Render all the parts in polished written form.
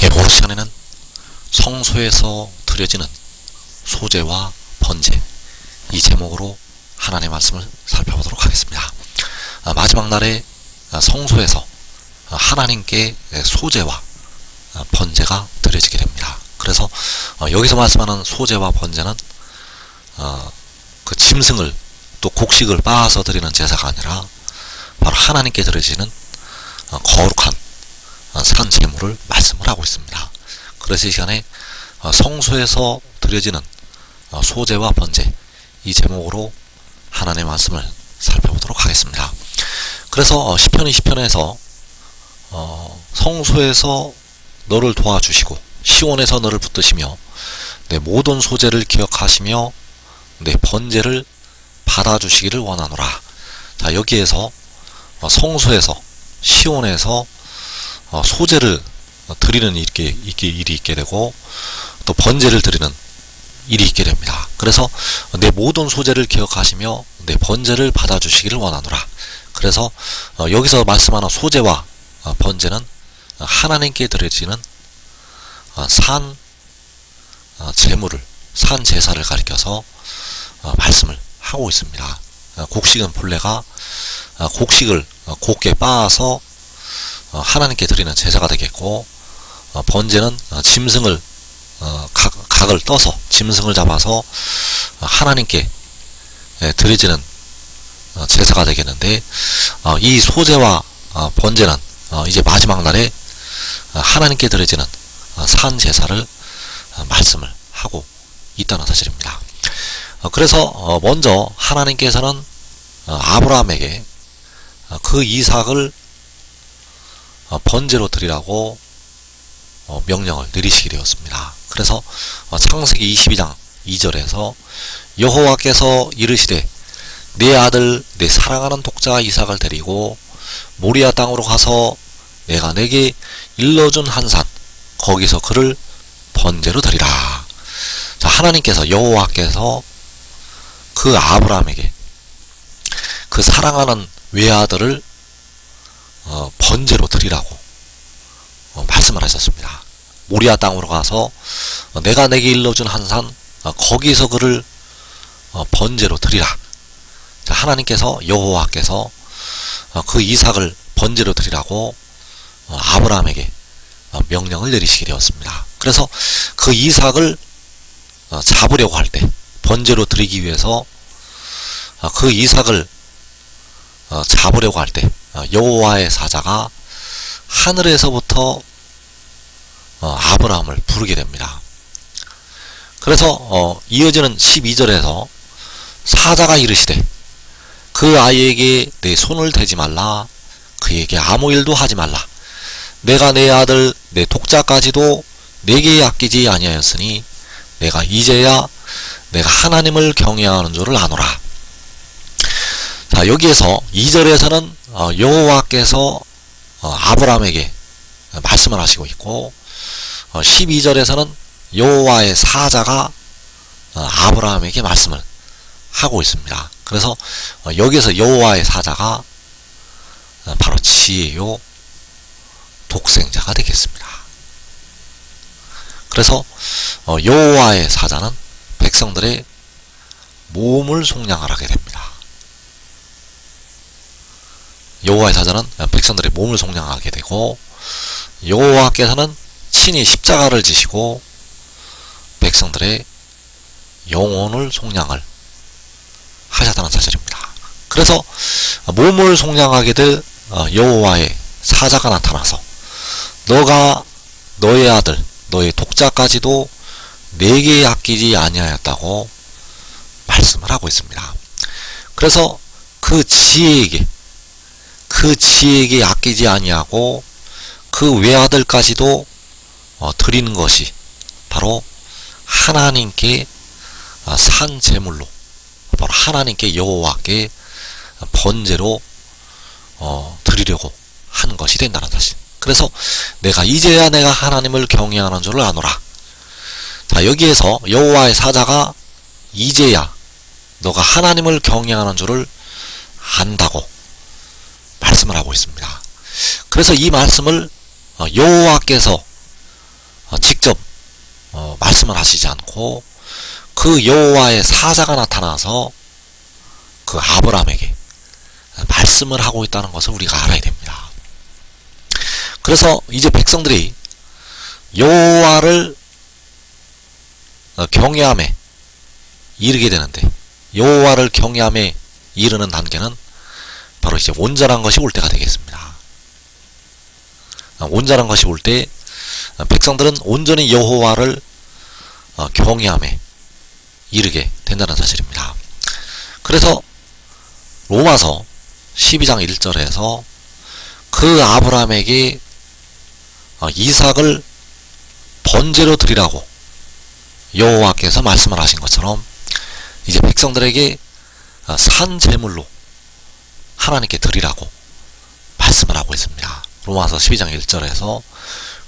이번 시간에는 성소에서 드려지는 소제와 번제, 이 제목으로 하나님의 말씀을 살펴보도록 하겠습니다. 마지막 날에 성소에서 하나님께 소제와 번제가 드려지게 됩니다. 그래서 여기서 말씀하는 소제와 번제는 그 짐승을 또 곡식을 빻아서 드리는 제사가 아니라 바로 하나님께 드려지는 거룩한 산 제물을 말씀을 하고 있습니다. 그래서 이 시간에 성소에서 드려지는 소제와 번제, 이 제목으로 하나님의 말씀을 살펴보도록 하겠습니다. 그래서 시편 20편에서 성소에서 너를 도와주시고 시온에서 너를 붙드시며 내 모든 소제를 기억하시며 내 번제를 받아주시기를 원하노라. 자, 여기에서 성소에서 시온에서 소제를 드리는 일이 있게 되고 또 번제를 드리는 일이 있게 됩니다. 그래서 내 모든 소제를 기억하시며 내 번제를 받아주시기를 원하노라. 그래서 여기서 말씀하는 소제와 번제는 하나님께 드려지는 산 제물을, 산 제사를 가리켜서 말씀을 하고 있습니다. 곡식은 본래가 곡식을 곱게 빻아서 하나님께 드리는 제사가 되겠고, 번제는 짐승을 각을 떠서 짐승을 잡아서 하나님께 드려지는 제사가 되겠는데, 이 소제와 번제는 이제 마지막 날에 하나님께 드려지는 산 제사를 말씀을 하고 있다는 사실입니다. 그래서 먼저 하나님께서는 아브라함에게 그 이삭을 번제로 드리라고 명령을 내리시게 되었습니다. 그래서 창세기 22장 2절에서 여호와께서 이르시되 내 아들 내 사랑하는 독자 이삭을 데리고 모리아 땅으로 가서 내가 내게 일러준 한 산 거기서 그를 번제로 드리라. 자, 하나님께서 여호와께서 그 아브라함에게 그 사랑하는 외아들을 번제로 드리라고 말씀을 하셨습니다. 모리아 땅으로 가서 내가 내게 일러준 한 산 거기서 그를 번제로 드리라. 자, 하나님께서 여호와께서 그 이삭을 번제로 드리라고 아브라함에게 명령을 내리시게 되었습니다. 그래서 그 이삭을 잡으려고 할 때, 번제로 드리기 위해서 그 이삭을 잡으려고 할 때 여호와의 사자가 하늘에서부터 아브라함을 부르게 됩니다. 그래서 이어지는 12절에서 사자가 이르시되 그 아이에게 내 손을 대지 말라. 그에게 아무 일도 하지 말라. 내가 내 아들 내 독자까지도 내게 아끼지 아니하였으니 내가 이제야 내가 하나님을 경외하는 줄을 아노라. 자, 여기에서 2절에서는 여호와께서 아브라함에게 말씀을 하시고 있고, 12절에서는 여호와의 사자가 아브라함에게 말씀을 하고 있습니다. 그래서 여기에서 여호와의 사자가 바로 지혜요 독생자가 되겠습니다. 그래서 여호와의 사자는 백성들의 몸을 속량하게 됩니다. 여호와의 사자는 백성들의 몸을 속량하게 되고, 여호와께서는 친히 십자가를 지시고 백성들의 영혼을 속량을 하셨다는 사실입니다. 그래서 몸을 속량하게 될 여호와의 사자가 나타나서 너가 너의 아들 너의 독자까지도 내게 아끼지 아니하였다고 말씀을 하고 있습니다. 그래서 그 지혜에게 아끼지 아니하고 그 외아들까지도 드리는 것이 바로 하나님께 산 제물로, 바로 하나님께 여호와께 번제로 드리려고 한 것이 된다는 사실. 그래서 내가 이제야 내가 하나님을 경외하는 줄을 아노라. 자, 여기에서 여호와의 사자가 이제야 너가 하나님을 경외하는 줄을 안다고 말씀을 하고 있습니다. 그래서 이 말씀을 여호와께서 직접 말씀을 하시지 않고 그 여호와의 사자가 나타나서 그 아브라함에게 말씀을 하고 있다는 것을 우리가 알아야 됩니다. 그래서 이제 백성들이 여호와를 경외함에 이르게 되는데, 여호와를 경외함에 이르는 단계는 바로 이제 온전한 것이 올 때가 되겠습니다. 온전한 것이 올 때 백성들은 온전히 여호와를 경외함에 이르게 된다는 사실입니다. 그래서 로마서 12장 1절에서 그 아브라함에게 이삭을 번제로 드리라고 여호와께서 말씀을 하신 것처럼 이제 백성들에게 산 제물로 하나님께 드리라고 말씀을 하고 있습니다. 로마서 12장 1절에서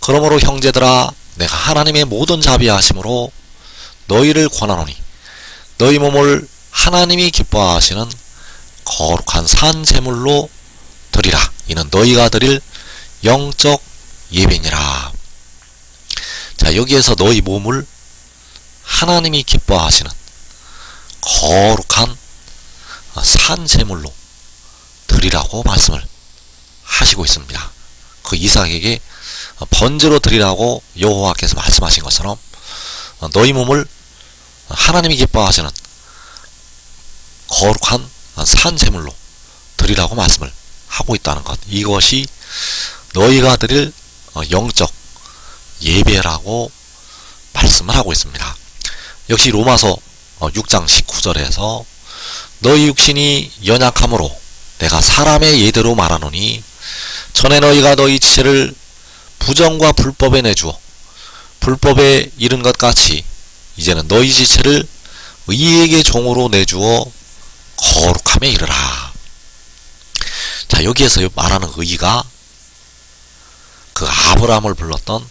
그러므로 형제들아 내가 하나님의 모든 자비하심으로 너희를 권하노니 너희 몸을 하나님이 기뻐하시는 거룩한 산 제물로 드리라. 이는 너희가 드릴 영적 예배니라. 자, 여기에서 너희 몸을 하나님이 기뻐하시는 거룩한 산 제물로 드리라고 말씀을 하시고 있습니다. 그 이삭에게 번제로 드리라고 여호와께서 말씀하신 것처럼 너희 몸을 하나님이 기뻐하시는 거룩한 산 제물로 드리라고 말씀을 하고 있다는 것, 이것이 너희가 드릴 영적 예배라고 말씀을 하고 있습니다. 역시 로마서 6장 19절에서 너희 육신이 연약함으로 내가 사람의 예대로 말하노니 전에 너희가 너희 지체를 부정과 불법에 내주어 불법에 이른 것 같이 이제는 너희 지체를 의에게 종으로 내주어 거룩함에 이르라. 자, 여기에서 말하는 의가 그 아브라함을 불렀던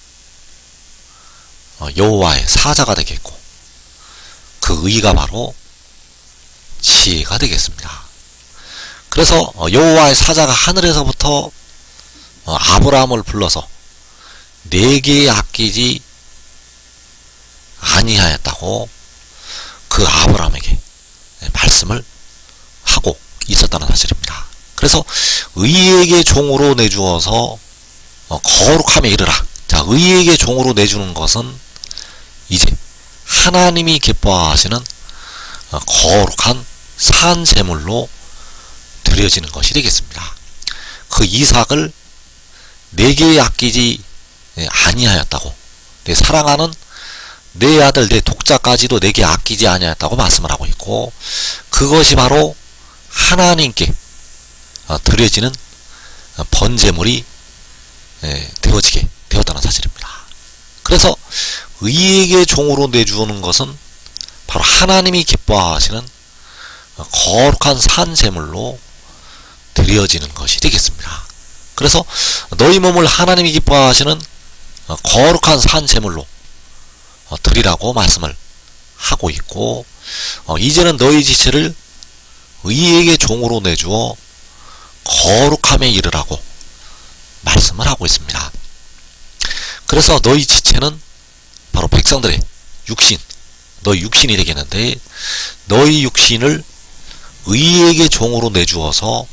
여호와의 사자가 되겠고, 그 의가 바로 지혜가 되겠습니다. 그래서 여호와의 사자가 하늘에서부터 아브라함을 불러서 내게 아끼지 아니하였다고 그 아브라함에게 말씀을 하고 있었다는 사실입니다. 그래서 의에게 종으로 내주어서 거룩함에 이르라. 자, 의에게 종으로 내주는 것은 이제 하나님이 기뻐하시는 거룩한 산 제물로 드려지는 것이 되겠습니다. 그 이삭을 내게 아끼지 아니하였다고, 내 사랑하는 내 아들 내 독자까지도 내게 아끼지 아니하였다고 말씀을 하고 있고, 그것이 바로 하나님께 드려지는 번제물이 되어지게 되었다는 사실입니다. 그래서 의에게 종으로 내주는 것은 바로 하나님이 기뻐하시는 거룩한 산 제물로 드려지는 것이 되겠습니다. 그래서 너희 몸을 하나님이 기뻐하시는 거룩한 산 제물로 드리라고 말씀을 하고 있고, 이제는 너희 지체를 의에게 종으로 내주어 거룩함에 이르라고 말씀을 하고 있습니다. 그래서 너희 지체는 바로 백성들의 육신, 너희 육신이 되겠는데, 너희 육신을 의에게 종으로 내주어서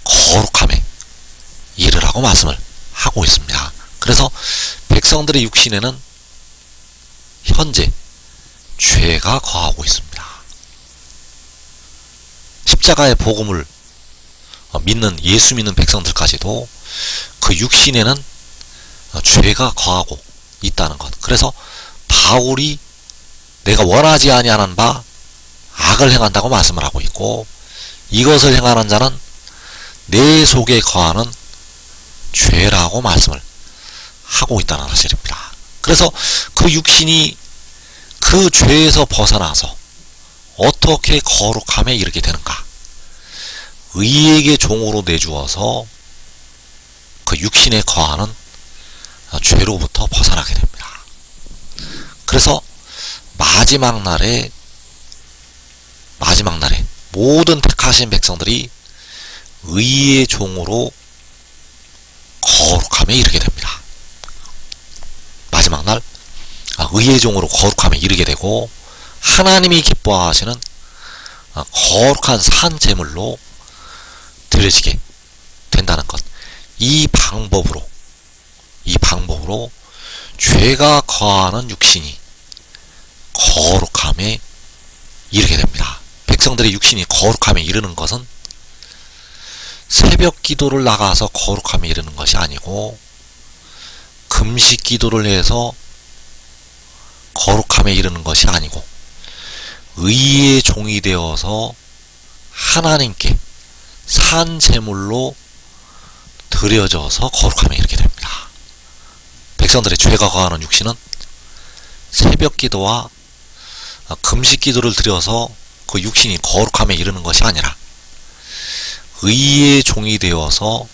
거룩함에 이르라고 말씀을 하고 있습니다. 그래서 백성들의 육신에는 현재 죄가 거하고 있습니다. 십자가의 복음을 예수 믿는 백성들까지도 그 육신에는 죄가 거하고 있다는 것. 그래서 바울이 내가 원하지 아니하는 바 악을 행한다고 말씀을 하고 있고, 이것을 행하는 자는 내 속에 거하는 죄라고 말씀을 하고 있다는 사실입니다. 그래서 그 육신이 그 죄에서 벗어나서 어떻게 거룩함에 이르게 되는가? 의에게 종으로 내주어서 그 육신에 거하는 죄로부터 벗어나게 됩니다. 그래서 마지막 날에 모든 택하신 백성들이 의의 종으로 거룩함에 이르게 됩니다. 마지막 날 의의 종으로 거룩함에 이르게 되고 하나님이 기뻐하시는 거룩한 산 제물로 드려지게 된다는 것. 이 방법으로 죄가 거하는 육신이 거룩함에 이르게 됩니다. 백성들의 육신이 거룩함에 이르는 것은 새벽 기도를 나가서 거룩함에 이르는 것이 아니고 금식 기도를 해서 거룩함에 이르는 것이 아니고 의의 종이 되어서 하나님께 산 제물로 드려져서 거룩함에 이르게 됩니다. 백성들의 죄가 거하는 육신은 새벽 기도와 금식 기도를 드려서 그 육신이 거룩함에 이르는 것이 아니라 의의 종이 되어서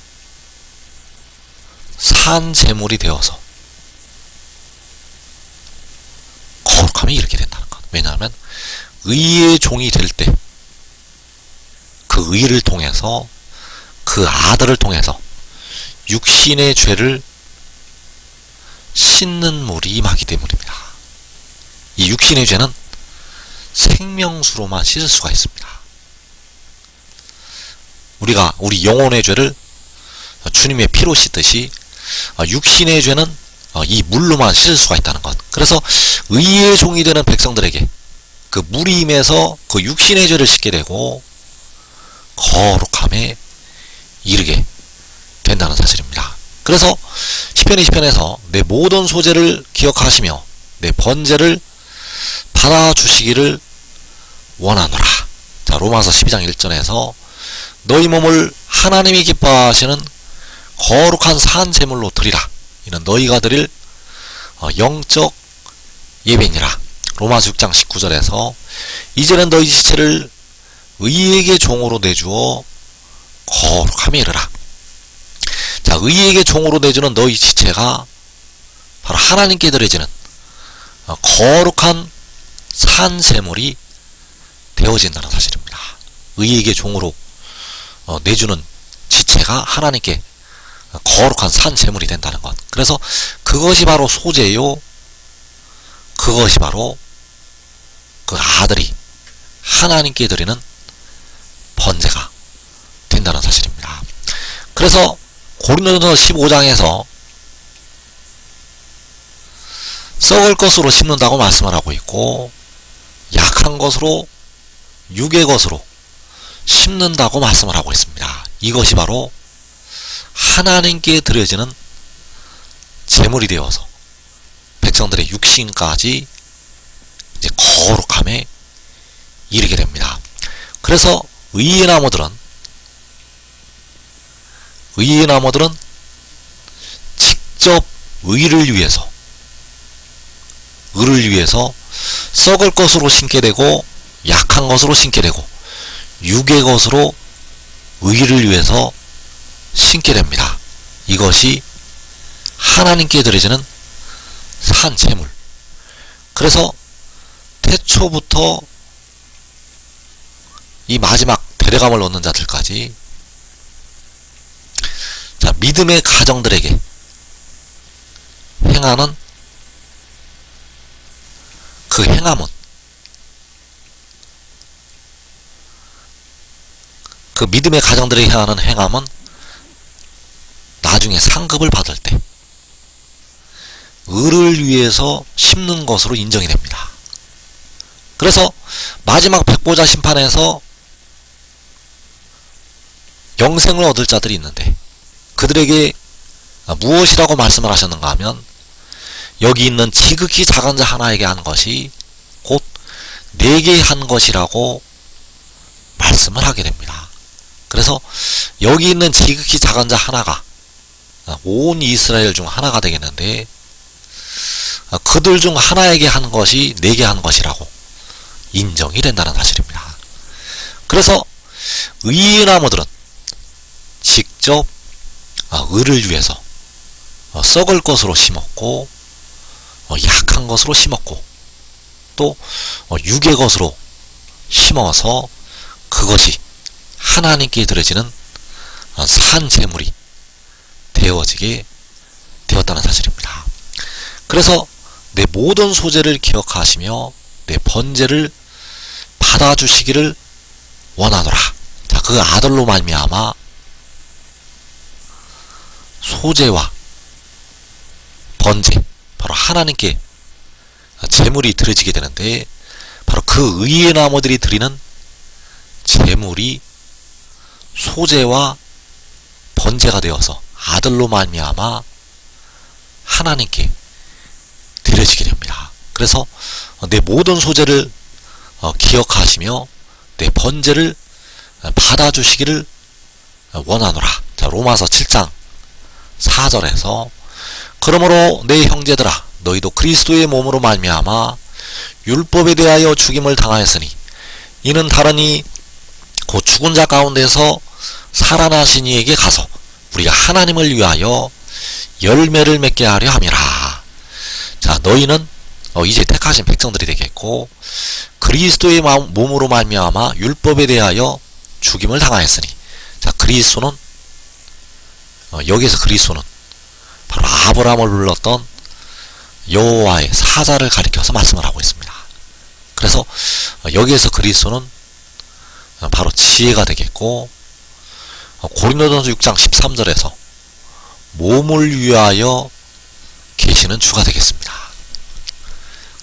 산 제물이 되어서 거룩함에 이르게 된다는 것. 왜냐하면 의의 종이 될 때 그 의를 통해서 그 아들을 통해서 육신의 죄를 씻는 물이 임하기 때문입니다. 이 육신의 죄는 생명수로만 씻을 수가 있습니다. 우리가 우리 영혼의 죄를 주님의 피로 씻듯이 육신의 죄는 이 물로만 씻을 수가 있다는 것. 그래서 의의 종이 되는 백성들에게 그 물이 임해서 그 육신의 죄를 씻게 되고 거룩함에 이르게 된다는 사실입니다. 그래서 시편 20편에서 내 모든 소재를 기억하시며 내 번제를 받아주시기를 원하노라. 자, 로마서 12장 1절에서 너희 몸을 하나님이 기뻐하시는 거룩한 산 제물로 드리라. 이는 너희가 드릴 영적 예배니라. 로마서 6장 19절에서 이제는 너희 지체를 의에게 종으로 내주어 거룩함에 이르라. 자, 의에게 종으로 내주는 너희 지체가 바로 하나님께 드려지는 거룩한 산 제물이 되어진다는 사실입니다. 의에게 종으로 내주는 지체가 하나님께 거룩한 산 제물이 된다는 것. 그래서 그것이 바로 소재요, 그것이 바로 그 아들이 하나님께 드리는 번제가 된다는 사실입니다. 그래서 고린도전서 15장에서 썩을 것으로 심는다고 말씀을 하고 있고 약한 것으로, 육의 것으로 심는다고 말씀을 하고 있습니다. 이것이 바로 하나님께 드려지는 제물이 되어서 백성들의 육신까지 이제 거룩함에 이르게 됩니다. 그래서 의의 나무들은 직접 의를 위해서 썩을 것으로 심게 되고 약한 것으로 심게 되고 육의 것으로 의를 위해서 심게 됩니다. 이것이 하나님께 드려지는 산 제물. 그래서 태초부터 이 마지막 데려감을 얻는 자들까지, 자, 믿음의 가정들에게 행하는 그 행함은, 그 믿음의 가정들에게 행하는 행함은 나중에 상급을 받을 때 의를 위해서 심는 것으로 인정이 됩니다. 그래서 마지막 백보자 심판에서 영생을 얻을 자들이 있는데 그들에게 무엇이라고 말씀을 하셨는가 하면 여기 있는 지극히 작은 자 하나에게 한 것이 곧 내게 한 것이라고 말씀을 하게 됩니다. 그래서 여기 있는 지극히 작은 자 하나가 온 이스라엘 중 하나가 되겠는데 그들 중 하나에게 한 것이 내게 한 것이라고 인정이 된다는 사실입니다. 그래서 의의 나무들은 직접 의를 위해서 썩을 것으로 심었고 약한 것으로 심었고 또 육의 것으로 심어서 그것이 하나님께 드려지는 산 제물이 되어지게 되었다는 사실입니다. 그래서 내 모든 소재를 기억하시며 내 번제를 받아주시기를 원하노라. 자, 그 아들로 말미암아 소재와 번제, 바로 하나님께 제물이 드려지게 되는데, 바로 그 의의 나무들이 드리는 제물이 소재와 번제가 되어서 아들로 말미암아 하나님께 드려지게 됩니다. 그래서 내 모든 소재를 기억하시며 내 번제를 받아주시기를 원하노라. 자, 로마서 7장 4절에서 그러므로 내 형제들아 너희도 그리스도의 몸으로 말미암아 율법에 대하여 죽임을 당하였으니 이는 다르니 곧 죽은 자 가운데서 살아나신 이에게 가서 우리가 하나님을 위하여 열매를 맺게 하려 함이라. 자, 너희는 이제 택하신 백성들이 되겠고 그리스도의 몸으로 말미암아 율법에 대하여 죽임을 당하였으니, 자, 그리스도는 여기에서 그리스도는 바로 아브라함을 불렀던 여호와의 사자를 가리켜서 말씀을 하고 있습니다. 그래서 여기에서 그리스도는 바로 지혜가 되겠고, 고린도전서 6장 13절에서 몸을 위하여 계시는 주가 되겠습니다.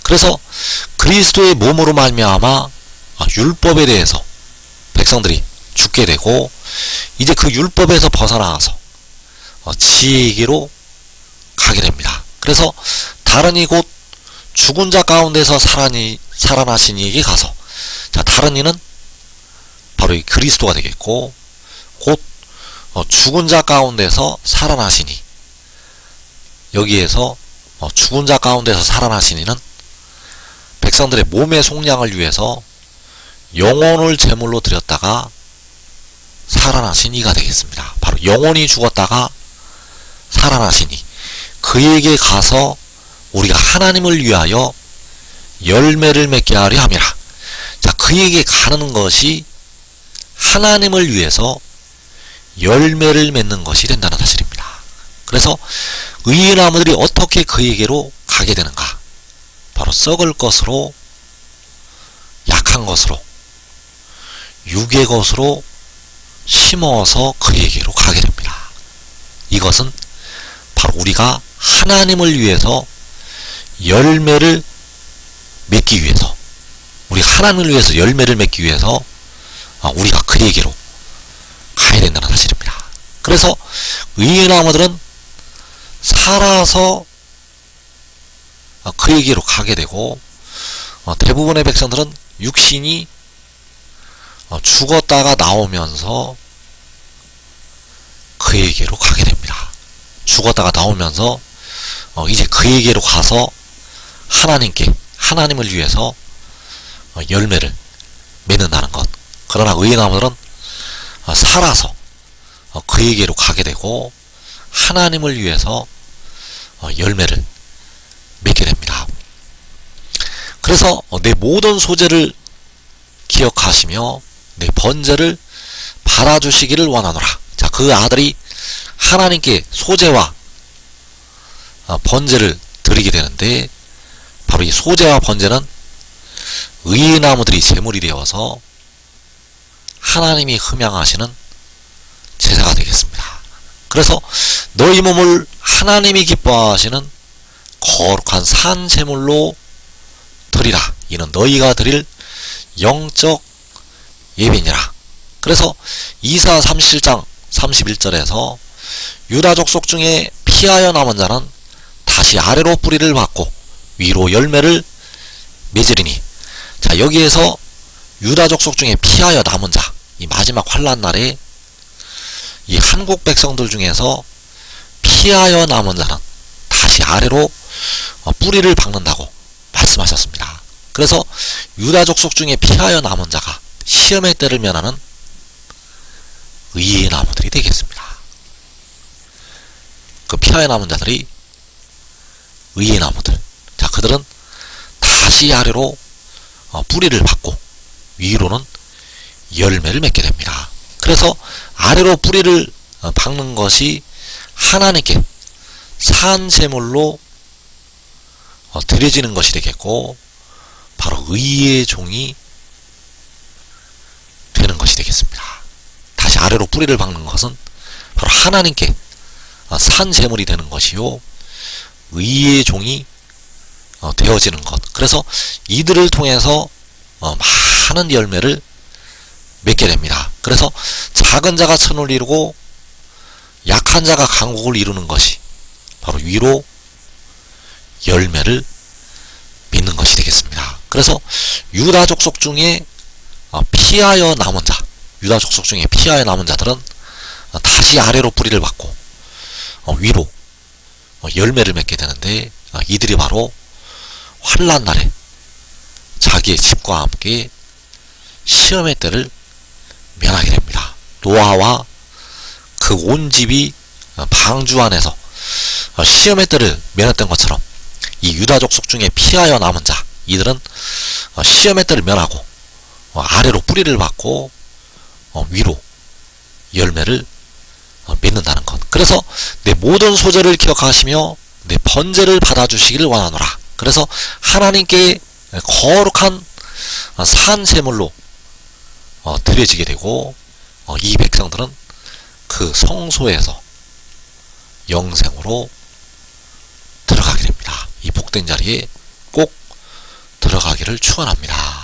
그래서 그리스도의 몸으로 말미암아 율법에 대해서 백성들이 죽게 되고, 이제 그 율법에서 벗어나서 지혜에게로 가게 됩니다. 그래서 다른 이곳 죽은 자 가운데서 살아나신 이에게 가서, 자, 다른 이는 바로 이 그리스도가 되겠고, 곧 죽은 자 가운데서 살아나시니, 여기에서 죽은 자 가운데서 살아나시니는 백성들의 몸의 속량을 위해서 영혼을 제물로 드렸다가 살아나신 이가 되겠습니다. 바로 영혼이 죽었다가 살아나시니 그에게 가서 우리가 하나님을 위하여 열매를 맺게 하려 함이라. 자, 그에게 가는 것이 하나님을 위해서 열매를 맺는 것이 된다는 사실입니다. 그래서 의의 나무들이 어떻게 그에게로 가게 되는가? 바로 썩을 것으로, 약한 것으로, 육의 것으로 심어서 그에게로 가게 됩니다. 이것은 바로 우리가 하나님을 위해서 열매를 맺기 위해서, 우리가 하나님을 위해서 열매를 맺기 위해서 우리가 그에게로 가야 된다는 사실입니다. 그래서 의의 나무들은 살아서 그에게로 가게 되고, 대부분의 백성들은 육신이 죽었다가 나오면서 그에게로 가게 됩니다. 죽었다가 나오면서 이제 그에게로 가서 하나님을 위해서 열매를 맺는다는 것. 그러나 의의 나무들은 살아서 그에게로 가게 되고 하나님을 위해서 열매를 맺게 됩니다. 그래서 내 모든 소재를 기억하시며 내 번제를 받아주시기를 원하노라. 자, 그 아들이 하나님께 소재와 번제를 드리게 되는데, 바로 이 소재와 번제는 의의 나무들이 제물이 되어서 하나님이 흠양하시는 제사가 되겠습니다. 그래서 너희 몸을 하나님이 기뻐하시는 거룩한 산 제물로 드리라. 이는 너희가 드릴 영적 예배니라. 그래서 이사 37장 31절에서 유다 족속 중에 피하여 남은 자는 다시 아래로 뿌리를 받고 위로 열매를 맺으리니, 자, 여기에서 유다 족속 중에 피하여 남은 자, 이 마지막 환난 날에 이 한국 백성들 중에서 피하여 남은 자는 다시 아래로 뿌리를 박는다고 말씀하셨습니다. 그래서 유다 족속 중에 피하여 남은 자가 시험의 때를 면하는 의의 나무들이 되겠습니다. 그 피하여 남은 자들이 의의 나무들, 자, 그들은 다시 아래로 뿌리를 받고 위로는 열매를 맺게 됩니다. 그래서 아래로 뿌리를 박는 것이 하나님께 산 제물로 드려지는 것이 되겠고, 바로 의의 종이 되는 것이 되겠습니다. 다시 아래로 뿌리를 박는 것은 바로 하나님께 산 제물이 되는 것이요, 의의 종이 되어지는 것. 그래서 이들을 통해서 많은 열매를 맺게 됩니다. 그래서 작은 자가 천을 이루고 약한 자가 강국을 이루는 것이 바로 위로 열매를 맺는 것이 되겠습니다. 그래서 유다 족속 중에 피하여 남은 자, 유다 족속 중에 피하여 남은 자들은 다시 아래로 뿌리를 받고 위로 열매를 맺게 되는데, 이들이 바로 환난 날에 자기의 집과 함께 시험의 때를 면하게 됩니다. 노아와 그 온 집이 방주 안에서 시험의 때를 면했던 것처럼, 이 유다 족속 중에 피하여 남은 자, 이들은 시험의 때를 면하고 아래로 뿌리를 받고 위로 열매를 맺는다는 것. 그래서 내 모든 소재를 기억하시며 내 번제를 받아주시기를 원하노라. 그래서 하나님께 거룩한 산 제물로 드려지게 되고, 이 백성들은 그 성소에서 영생으로 들어가게 됩니다. 이 복된 자리에 꼭 들어가기를 축원합니다.